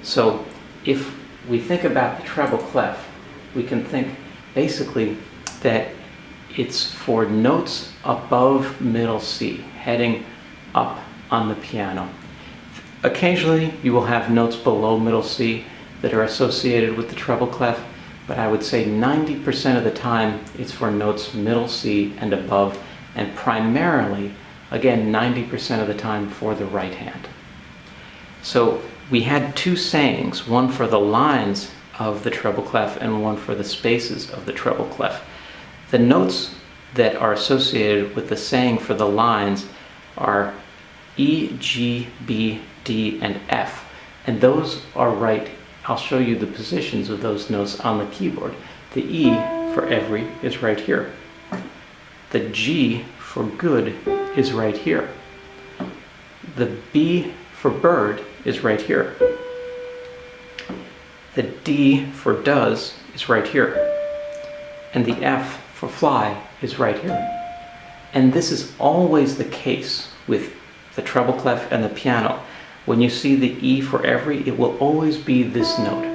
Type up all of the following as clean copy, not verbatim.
So if we think about the treble clef, we can think basically that it's for notes above middle C, heading up on the piano. Occasionally you will have notes below middle C that are associated with the treble clef, but I would say 90% of the time it's for notes middle C and above, and primarily, again, 90% of the time for the right hand. So we had two sayings, one for the lines of the treble clef and one for the spaces of the treble clef. The notes that are associated with the saying for the lines are E, G, B, D, and F, and those are right. I'll show you the positions of those notes on the keyboard. The E for every is right here. The G for good is right here. The B for bird is right here. The D for does is right here. And the F for fly is right here. And this is always the case with the treble clef and the piano. When you see the E for every, it will always be this note.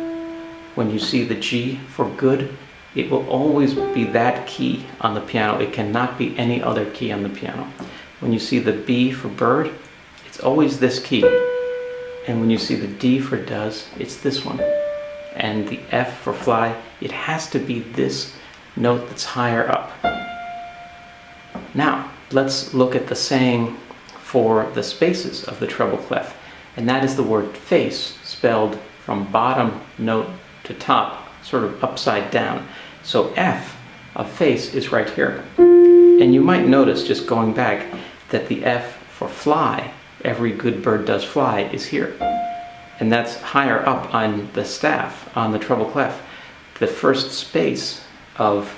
When you see the G for good, it will always be that key on the piano. It cannot be any other key on the piano. When you see the B for bird, it's always this key. And when you see the D for does, it's this one. And the F for fly, it has to be this note that's higher up. Now, let's look at the saying for the spaces of the treble clef. And that is the word face, spelled from bottom note to top, sort of upside down. So F of face is right here. And you might notice, just going back, that the F for fly, every good bird does fly, is here. And that's higher up on the staff, on the treble clef. The first space of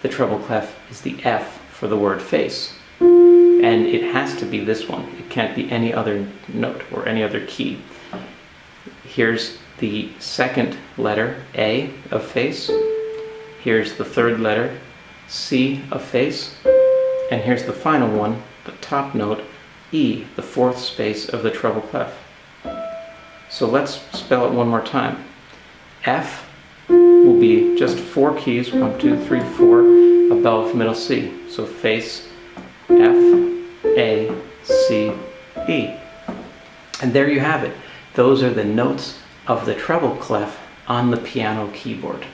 the treble clef is the F for the word face. And it has to be this one. It can't be any other note or any other key. Here's the second letter, A of face. Here's the third letter, C of face. And here's the final one, the top note, E, the fourth space of the treble clef. So let's spell it one more time. F will be just 4 keys, 1, 2, 3, 4, above middle C. So face, F, A, C, E. And there you have it. Those are the notes of the treble clef on the piano keyboard.